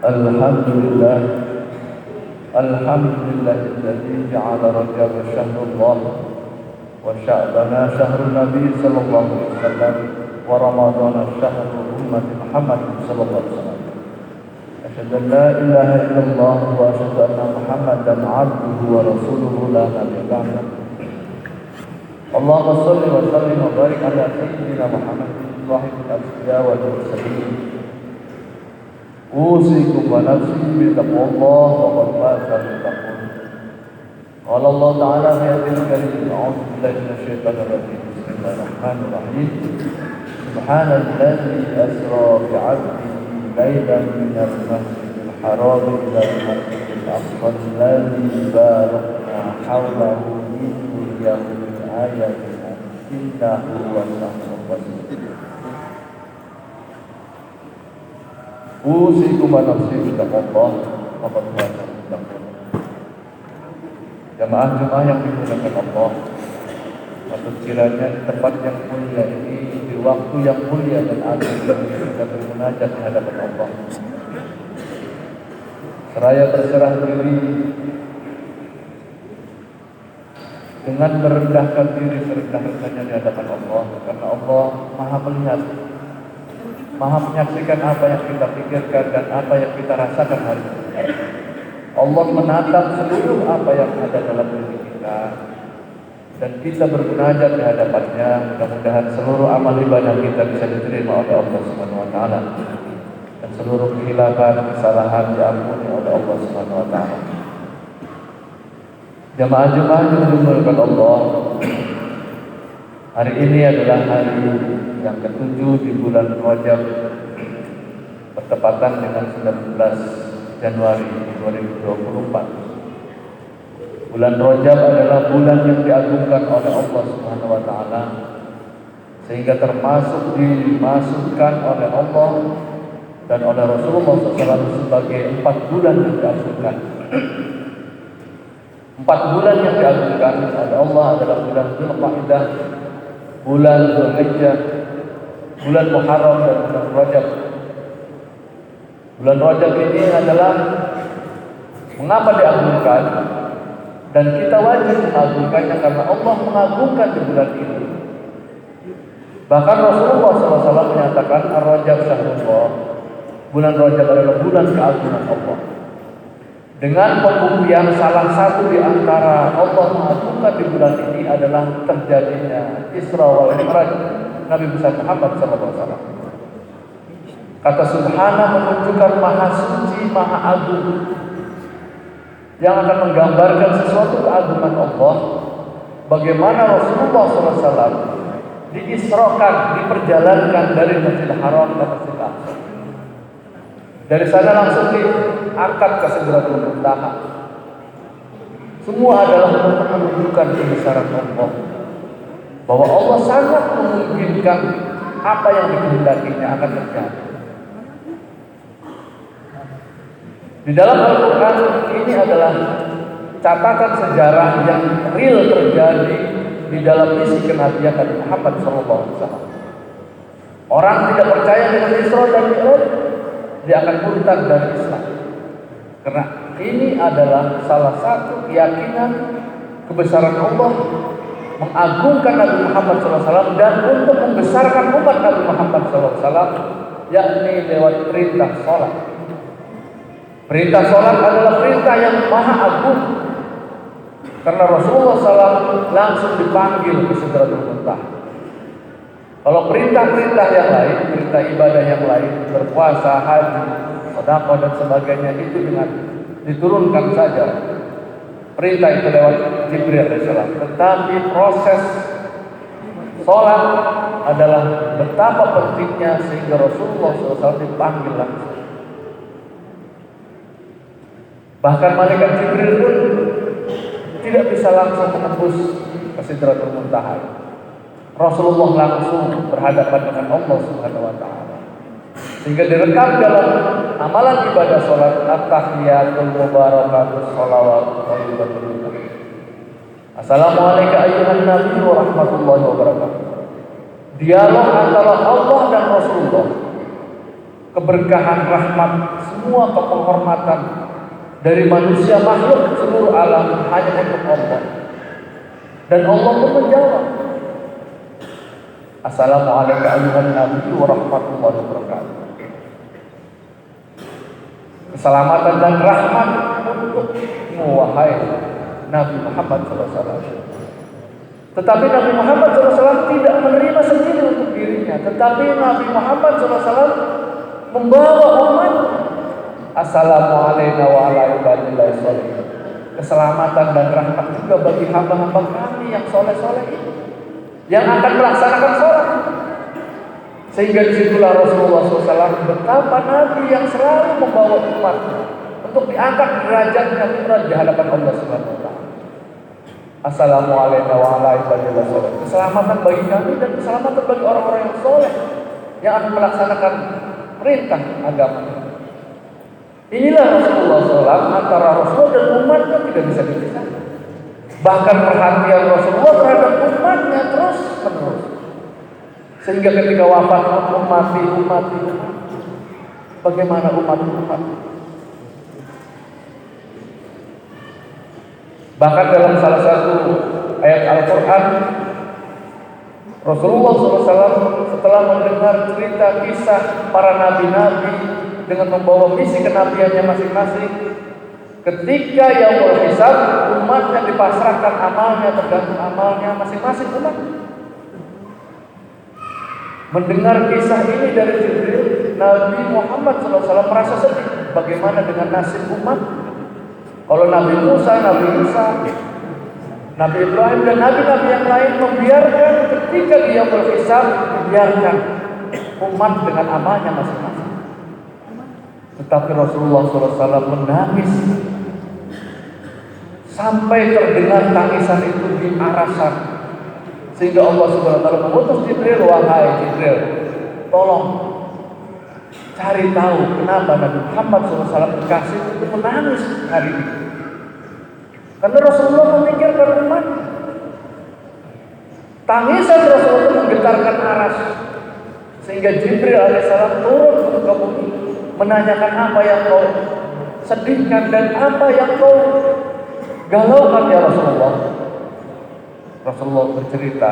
Alhamdulillah, alhamdulillahilladzi ja'ala Rajab syahrullah wa sya'bana syahrun nabi sallallahu alaihi wasallam wa ramadhana syahrul ummati Muhammad sallallahu alaihi wasallam. Asyhadu an la ilaha illallah wa asyhadu anna Muhammadan 'abduhu wa rasuluhu la nabiyya ba'da. Allahumma shalli wa sallim wa barik ala sayyidina Muhammadin sahibul asfiya wal mursalin. Usikum wa nafsi bi taqwallah wa qad faza al-muttaqun. Qala Allah ta'ala fi ayatil karim, a'udzu billahi minasy syaithanir rajim. Bismillahirrahmanirrahim. Subhanalladzi asra bi 'abdihi laylan minal masjidil haram ila al-masjidil aqsa alladzi barakna hawlahu linuriyahu min ayatina innahu huwas samiul basir. Usikum wa nafsi bi taqwallah wa qad faza al-muttaqun. Jamaah-jamaah yang dimuliakan Allah, maksud kiranya di tempat yang mulia ini, di waktu yang mulia dan agung ini kita bermunajat di hadapan Allah, seraya berserah diri dengan merendahkan diri serendah-rendahnya di hadapan Allah, karena Allah Maha melihat, Maha menyaksikan apa yang kita pikirkan dan apa yang kita rasakan hari ini. Allah menatap seluruh apa yang ada dalam diri kita, dan kita bermunajat di hadapannya. Mudah-mudahan seluruh amal ibadah kita bisa diterima oleh Allah Subhanahu wa taala, dan seluruh kehilangan, kesalahan diampuni oleh Allah Subhanahu wa taala. Jamaah-jamaah yang dimuliakan Allah, hari ini adalah hari yang ke-7 di bulan Rajab, bertepatan dengan 19 Januari 2024. Bulan Rajab adalah bulan yang diagungkan oleh Allah Subhanahu wa taala, sehingga termasuk dimasukkan oleh Allah dan oleh Rasulullah SAW sebagai 4 bulan yang diagungkan. 4 bulan yang diagungkan oleh Allah adalah bulan Dzulqa'dah, bulan Dzulhijjah, bulan Muharram, dan bulan Rajab. Bulan Rajab ini adalah mengapa diagungkan, dan kita wajib mengagungkannya karena Allah mengagungkan di bulan ini. Bahkan Rasulullah SAW menyatakan Ar-Rajab syahrullah, bulan Rajab adalah bulan keagungan Allah. Dengan pembuktian salah satu di antara Allah mengagungkan di bulan ini adalah terjadinya Isra wal Mi'raj Nabi besar Muhammad SAW. Kata Subhana menunjukkan Maha Suci, Maha Agung, yang akan menggambarkan sesuatu keagungan Allah. Bagaimana Rasulullah SAW diisrokan, diperjalankan dari Masjidil Haram ke Masjidil Aqsa. Dari sana langsung diangkat ke Sidratul Muntaha. Semua adalah untuk menunjukkan kebesaran Allah, bahwa Allah sangat memungkinkan apa yang dikehendakinya akan terjadi. Di dalam Al-Quran ini adalah catatan sejarah yang real terjadi di dalam misi kenabian Nabi Muhammad SAW. Orang tidak percaya dengan Isra dan Mi'raj, dia akan murtad dari Islam. Karena ini adalah salah satu keyakinan kebesaran Allah, mengagungkan Nabi Muhammad SAW dan untuk membesarkan umat Nabi Muhammad SAW, yakni lewat perintah sholat. Perintah sholat adalah perintah yang maha agung, karena Rasulullah SAW langsung dipanggil ke Sidratul Muntaha. Kalau perintah-perintah yang lain, perintah ibadah yang lain, berpuasa, haji, sedekah dan sebagainya, itu dengan diturunkan saja. Perintah itu lewat Jibril alaihissalam. Tetapi proses sholat adalah betapa pentingnya sehingga Rasulullah SAW dipanggil langsung. Bahkan malaikat Jibril pun tidak bisa langsung menembus ke Sidratul Muntaha. Rasulullah langsung berhadapan dengan Allah Subhanahu wa taala. Sehingga direkam dalam amalan ibadah salat, at-tahiyatul mubarakatus shalawat thayyibatul. Assalamualaikum ayyuhan nabi wa rahmatullahi wa barakatuh. Dialog antara Allah dan Rasulullah. keberkahan, rahmat, semua penghormatan dari manusia makhluk seluruh alam hanya untuk Allah. Dan Allah pun menjawab, Assalamualaikum warahmatullahi wabarakatuh. Keselamatan dan rahmat untukmu wahai Nabi Muhammad SAW. Tetapi Nabi Muhammad SAW tidak menerima sendiri untuk dirinya, tetapi Nabi Muhammad SAW membawa umat. Assalamualaikum warahmatullahi wabarakatuh. Keselamatan dan rahmat juga bagi hamba-hamba kami yang soleh-soleh itu, yang akan melaksanakan sholat. Sehingga disitulah Rasulullah SAW betapa Nabi yang selalu membawa umat untuk diangkat derajatnya berat di hadapan Allah Subhanahu wa taala. Assalamualaikum warahmatullahi wabarakatuh. Keselamatan bagi kami dan keselamatan bagi orang-orang yang soleh yang akan melaksanakan perintah agama. Inilah Rasulullah SAW, antara Rasul dan umatnya tidak bisa dipisahkan. Bahkan perhatian Rasulullah terhadap umatnya terus menerus. Sehingga ketika wafat umat. Bagaimana umat? Bahkan dalam salah satu ayat Al-Quran, Rasulullah SAW setelah mendengar cerita kisah para nabi-nabi dengan membawa misi kenabiannya masing-masing, ketika yaumul hisab umatnya dipasrahkan amalnya, tergantung amalnya masing-masing umat. Mendengar kisah ini dari Jibril, Nabi Muhammad SAW merasa sedih. Bagaimana dengan nasib umat? Kalau Nabi Musa, Nabi Isa, Nabi Ibrahim dan nabi-nabi yang lain membiarkan ketika dia berhisab, dibiarkan umat dengan amalnya masing-masing. Tetapi Rasulullah SAW menangis sampai terdengar tangisan itu di arasan. Sehingga Allah Subhanahu wa taala mengutus Jibril, wahai Jibril, tolong cari tahu kenapa Nabi Muhammad SAW dikasih untuk menangis hari ini. Karena Rasulullah memikirkan umat. Tangisan Rasulullah itu menggetarkan aras, sehingga Jibril alaihissalam turun ke bumi menanyakan apa yang kau sedihkan dan apa yang kau galaukan ya Rasulullah. Rasulullah bercerita,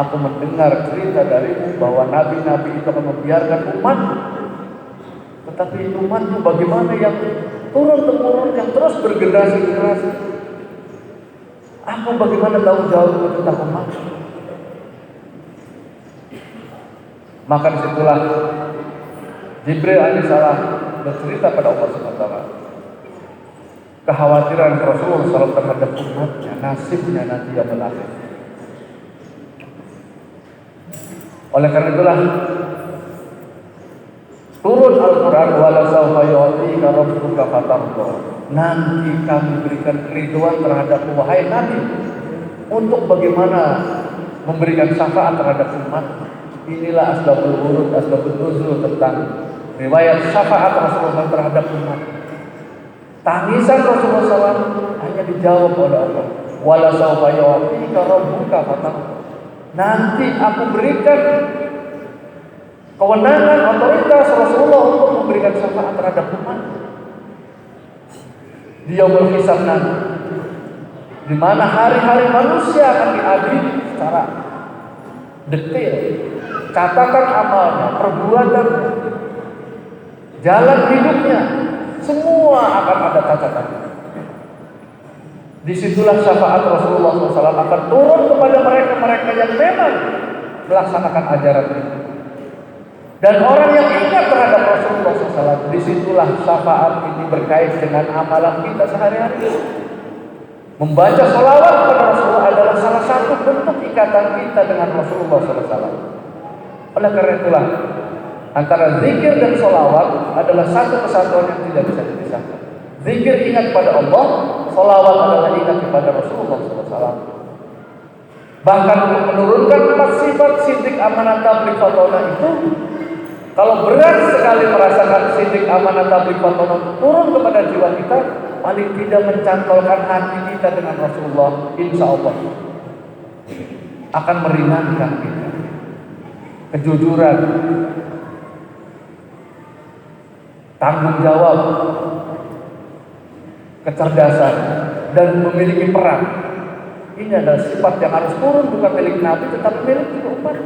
aku mendengar cerita darimu bahwa nabi-nabi itu akan membiarkan umat. Tetapi umatmu bagaimana yang turun-temurun, yang terus bergenerasi-generasi. Aku bagaimana tahu jawabmu tentang umat? Maka disitulah Jibril alaihissalam bercerita pada Allah SWT kekhawatiran Rasulullah SAW terhadap umatnya, nasibnya nanti yang berakhir. Oleh karena itulah turun Al-Quran, wala sawfa yu'tika rabbuka fatarda. Nanti kami berikan keriduan terhadap wahai Nabi untuk bagaimana memberikan syafaat terhadap umat. Inilah asbabul wurud, asbabul nuzul tentang riwayat syafaat Rasulullah terhadap umat. Tangisan Rasulullah SAW hanya dijawab oleh Allah. Wala sawfa yu'tika rabbuka fatarda. Nanti aku berikan kewenangan otoritas Rasulullah untuk memberikan syafaat terhadap umat di yaumul hisab nanti, di mana hari-hari manusia akan diadili secara detail, catatan amalnya, perbuatannya, jalan hidupnya, semua akan ada catatannya. Disitulah syafaat Rasulullah SAW akan turun kepada mereka-mereka yang memang melaksanakan ajaran itu. Dan orang yang ingat terhadap Rasulullah SAW, disitulah syafaat ini berkait dengan amalan kita sehari-hari. Membaca sholawat kepada Rasulullah adalah salah satu bentuk ikatan kita dengan Rasulullah SAW. Oleh karena itulah, antara zikir dan sholawat adalah satu kesatuan yang tidak bisa dipisahkan. Zikir ingat kepada Allah, sholawat adalah ingat kepada Rasulullah SAW. Bahkan untuk menurunkan 4 sifat sidik amanah tabligh fatona itu, kalau berat sekali merasakan sidik amanah tabligh fatona turun kepada jiwa kita, paling tidak mencantolkan hati kita dengan Rasulullah, insya Allah akan meringankan kita. Kejujuran, tanggung jawab, kecerdasan, dan memiliki peran. Ini adalah sifat yang harus turun, bukan milik Nabi tetapi milik juga umat.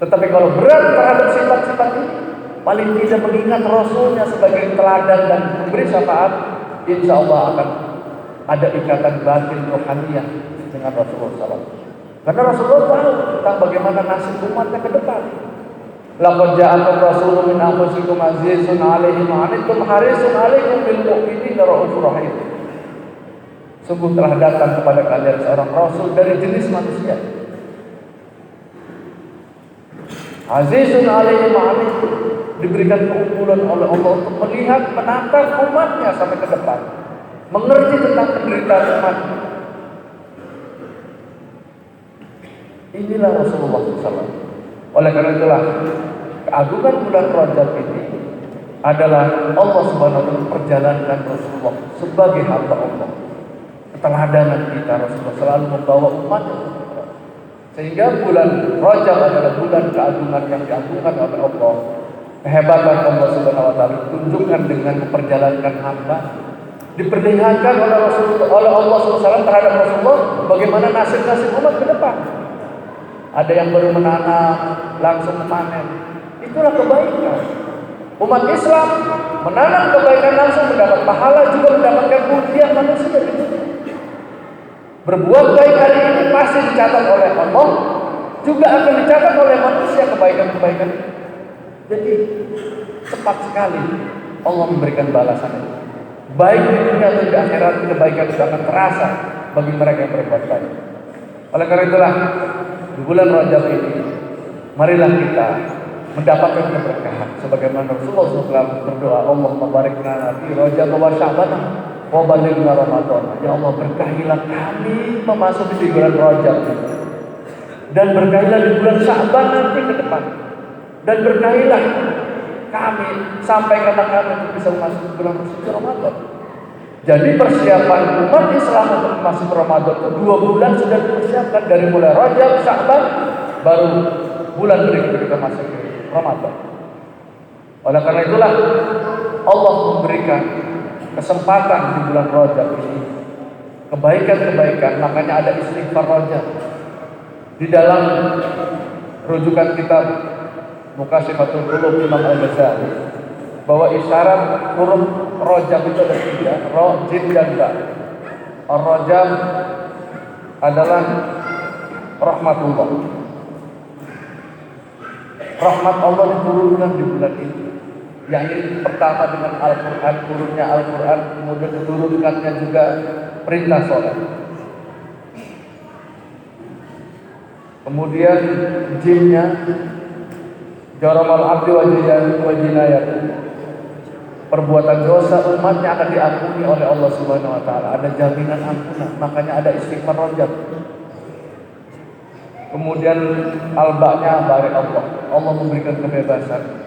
Tetapi kalau berat terhadap sifat-sifat ini, paling tidak mengingat Rasulnya sebagai teladan dan memberi syafaat, insya Allah akan ada ikatan batin rohaniyah dengan Rasulullah SAW. Karena Rasulullah tahu tentang bagaimana nasib umatnya ke depan. Laqad ja'akum rasulun min anfusikum azizun 'alaihi ma 'anittum harisun 'alaikum bil mu'minina raufur rahim. Sungguh telah datang kepada kalian seorang rasul dari jenis manusia. Azizun 'alaihi ma 'anittum, diberikan keunggulan oleh Allah untuk melihat menatap umatnya sampai ke depan, mengerti tentang penderitaan umat. Inilah Rasulullah SAW. Oleh karena itulah keagungan bulan Rajab ini adalah Allah Subhanahu wa taala memperjalankan Rasulullah sebagai hamba Allah. Keteladanan kita, Rasulullah selalu membawa umat, sehingga bulan Rajab adalah bulan keagungan yang diagungkan oleh Allah. Kehebatan Allah Subhanahu wa taala ditunjukkan dengan memperjalankan hamba, diperlihatkan oleh Rasulullah, oleh Allah SWT terhadap Rasulullah bagaimana nasib-nasib umat ke depan. Ada yang baru menanam langsung memanen, itulah kebaikan. Umat Islam menanam kebaikan langsung mendapat pahala, juga mendapatkan pujian manusia. Berbuat baik hari ini pasti dicatat oleh Allah, juga akan dicatat oleh manusia kebaikan-kebaikan. Jadi cepat sekali Allah memberikan balasan itu. Baik di dunia atau di akhirat, kebaikan itu akan terasa bagi mereka yang berbuat baik. Oleh karena itulah di bulan Rajab ini, marilah kita mendapatkan keberkahan sebagaimana Rasulullah SAW berdoa, Allahumma barik lana fi Rajab wa Sya'ban wa balighna Ramadan. Ya Allah, berkahilah kami memasuki di bulan Rajab ini, dan berkahilah di bulan Sya'ban nanti ke depan, dan berkahilah kami sampai kata kami untuk bisa memasuki bulan suci Ramadan. Jadi persiapan umat Islam untuk masuk Ramadan itu 2 bulan sudah dipersiapkan, dari mulai Rajab, Sya'ban, baru bulan berikutnya kita masuk Ramadan. Oleh karena itulah Allah memberikan kesempatan di bulan Rajab ini kebaikan-kebaikan, makanya ada istighfar Rajab. Di dalam rujukan kitab Mukashifatul Qulub Imam Al-Ghazali, bahwa isyarat huruf Rajab itu ada 3, Ro, Jim, dan Ba. Ar-Rajab adalah rahmatullah. Rahmat Allah diturunkan di bulan ini. Yang ini pertama dengan Al-Quran, turunnya Al-Quran, kemudian diturunkannya juga perintah sholat. Kemudian Jimnya Jaramal abdi wa jinayat, perbuatan dosa umatnya akan diampuni oleh Allah Subhanahu wa taala, ada jaminan ampunan, makanya ada istighfar Rajab. Kemudian alba'nya bari Allah, Allah memberikan kebebasan,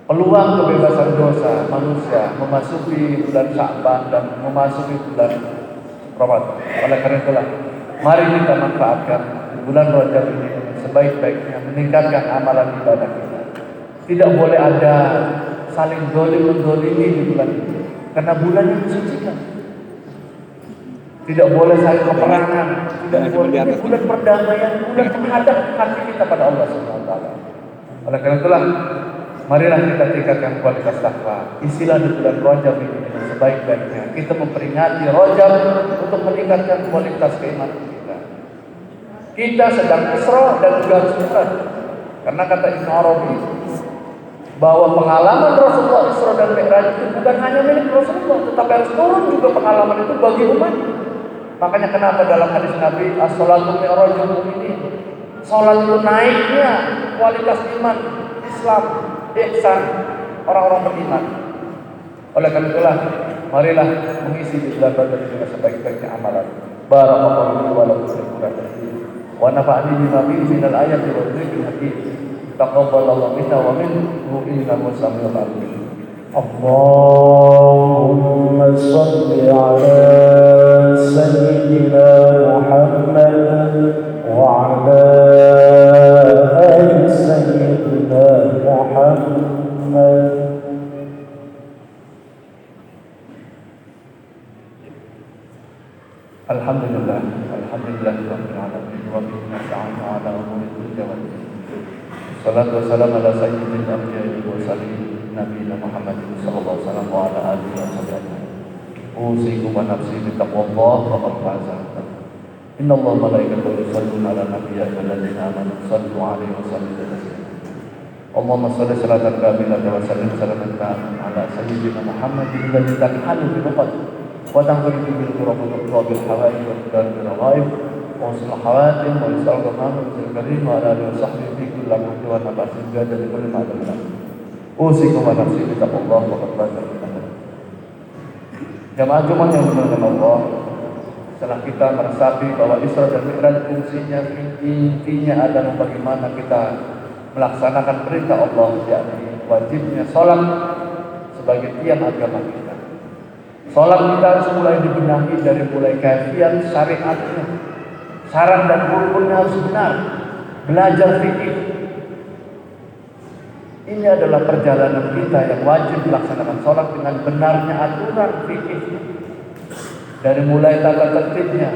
peluang kebebasan dosa manusia memasuki bulan Sya'ban dan memasuki bulan Ramadan. Oleh karena itulah, mari kita manfaatkan bulan Rajab ini sebaik-baiknya, meningkatkan amalan ibadah kita. Tidak boleh ada saling dolim-mendolimi di bulan ini, karena bulan yang disucikan. Tidak boleh saling peperangan, tidak boleh. Ini bulan perdamaian, bulan menghadap hati kita pada Allah Subhanahu wa taala. Oleh karena itulah, marilah kita tingkatkan kualitas takwa. Isilah di bulan Rajab ini dengan sebaik-baiknya. Kita memperingati Rajab untuk meningkatkan kualitas keimanan kita. Kita sedang Isra dan juga harus Mi'raj. Karena kata Ibnu Arabi bahwa pengalaman Rasulullah Isra dan Mi'raj itu bukan hanya milik Rasulullah, tetapi harus turun juga pengalaman itu bagi umat. Makanya kenapa dalam hadis Nabi, as-salatu mi'rajul mu'minin, salat itu naiknya kualitas iman, Islam, ihsan orang-orang beriman. Oleh karena itulah, marilah mengisi di bulan Rajab dengan sebaik-baiknya amalan. Barakallahu wa lakum fil Qur'an wa nafa'ani bima fihi minal ayati wa dzikril hakim. Taqabbalallahu minna wa minkum innahu samiul alim. Allahumma shalli ala sayyidina Muhammad wa ala ali sayyidina Muhammad Alhamdulillah, alhamdulillahirabbil alamin wa bihi nasta'inu ala umuri dunya wad din. Salatu wassalamu ala sayyidil anbiya'i wa mursalin nabiyina Muhammadin sallallahu alaihi wasallam wa ala alihi wa sahbihi. Usikum wa nafsi bi taqwallah wa qad faza. Innallaha wa malaikatahu yusholluna ala nabiyyil ladzina amanu sallu alaihi wa sallimu taslima. Allahumma shalli salatan kamilatan wa sallim salaman taman ala sayyidina Muhammadin alladzi tanhalu bi nuqat wa tanfaridu bil bil hawaij wa bil ghaib wa sul hawatim wa isal ghamam bil karim wa ala alihi wa sahbihi fi kulli waqtin wa nabasin gada bi kulli ma'dalna. Usikum wa nafsi bi taqwallah wa qad faza. Jamaah Jumat yang dimuliakan Allah, setelah kita meresapi bahwa Isra dan Mi'raj fungsinya intinya adalah bagaimana kita melaksanakan perintah Allah, yakni wajibnya sholat sebagai tiang agama kita. Sholat kita harus mulai dibenahi dari mulai kajian syariatnya, syarat dan rukunnya harus benar, belajar fikih. Ini adalah perjalanan kita yang wajib melaksanakan sholat dengan benarnya aturan fikih, dari mulai tata tertibnya,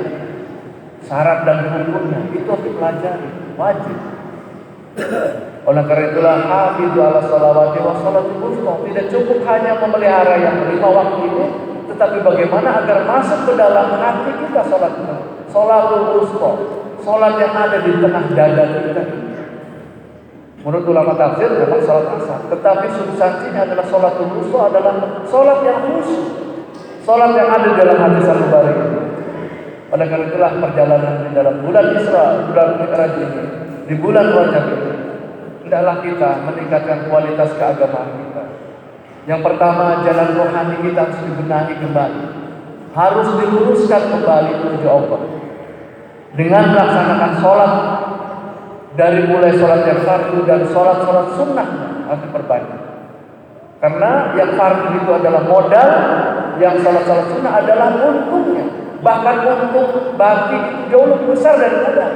syarat dan rukunnya itu harus dipelajari, wajib. Oleh karena itulah hafizu ala sholawati wa sholatul wusta. Tidak cukup hanya memelihara yang 5 waktu ini, tetapi bagaimana agar masuk ke dalam hati kita sholat itu. Sholatul wusta, sholat yang ada di tengah dada kita. Menurut ulama tafsir memang sholat asar, tetapi substansinya adalah sholatul wusta adalah sholat yang khusyuk, sholat yang ada di dalam hati sanubari. Oleh karena itulah perjalanan di dalam bulan Isra, bulan Mi'raj ini, di bulan Rajab ini, hendaklah kita meningkatkan kualitas keagamaan kita. Yang pertama, jalan rohani kita harus dibenahi kembali, harus diluruskan kembali menuju Allah dengan melaksanakan sholat, dari mulai sholat yang fardu dan sholat sunnah harus diperbanyak. Karena yang fardu itu adalah modal, yang sholat sunnah adalah untungnya. Bahkan untung bagi itu jauh lebih besar dari modal.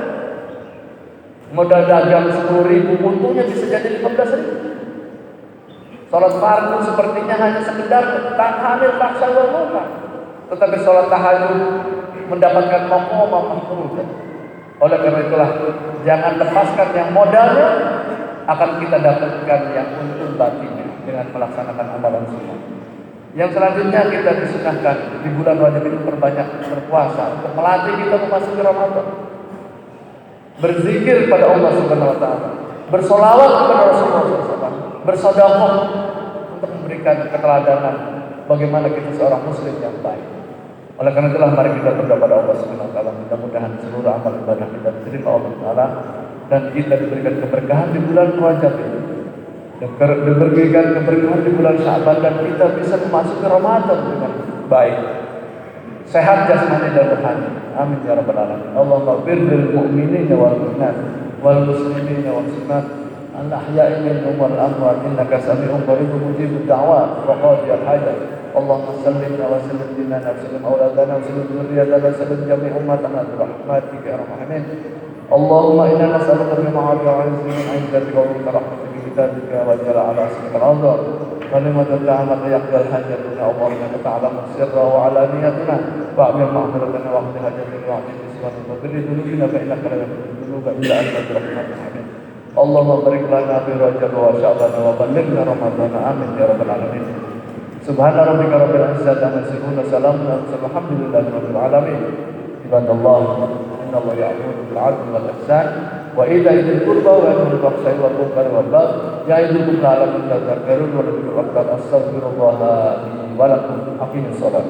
Modal dagang 10.000, untungnya bisa jadi 15.000. Sholat fardu sepertinya hanya sekedar tahamil paksa wal munkar, tetapi sholat tahajud mendapatkan maqamah mahmud. Oleh karena itulah jangan lepaskan yang modalnya, akan kita dapatkan yang untung batinnya dengan melaksanakan amalan sunnah. Yang selanjutnya kita disunahkan di bulan Rajab ini perbanyak berpuasa untuk melatih kita memasuki Ramadan. Berzikir pada Allah Subhanahu wa taala, bersolawat kepada Rasulullah SAW, bersedekah untuk memberikan keteladanan bagaimana kita seorang muslim yang baik. Oleh karena itulah mari kita berdoa pada Allah Subhanahu wa taala, mudah-mudahan seluruh amal ibadah kita diterima Allah Taala dan kita diberikan keberkahan di bulan Rajab ini, diberikan keberkahan di bulan Sya'ban, dan kita bisa memasuki Ramadan dengan baik, sehat jasmani dan rohani. Amin ya rabbal alamin. Allahumma ighfir lil mu'minina wal mu'minat wal muslimina wal muslimat al ahya'i minhum wal amwat innaka sami'un qaribun mujibud da'wat wa qadiyal hajat. Allahumma sallimna wa sallim dinana wa sallim auladana wa sallim dzurriyyatana wa sallim jami' ummatana bi rahmatika ya arhamar rahimin. Allahumma inna nas'aluka bi ma'atika wa 'indatika wa bi rahmatika kitabika wa jalla ala asmika al-azhar كلمة التعامل يقضي الحاجة يا الله إنك تعلم السر وعلانيتنا واعمل معذرتنا واقضي حاجتنا واعمل نسواننا وبر ذنوبنا فإنك لا يغفر الذنوب إلا أنت برحمتك الرحيم. اللهم بارك لنا في رجب وشعبان وبلغنا رمضان آمين يا رب العالمين. سبحان ربك رب العزة عما يصفون وسلام على المرسلين والحمد لله رب العالمين. عباد الله إن الله يأمر بالعدل والإحسان وإيتاء ذي القربى وينهى عن الفحشاء والمنكر والبغي يعظكم لعلكم تذكرون. ولذكر الله أستغفر الله لي ولكم. أقيموا الصلاة.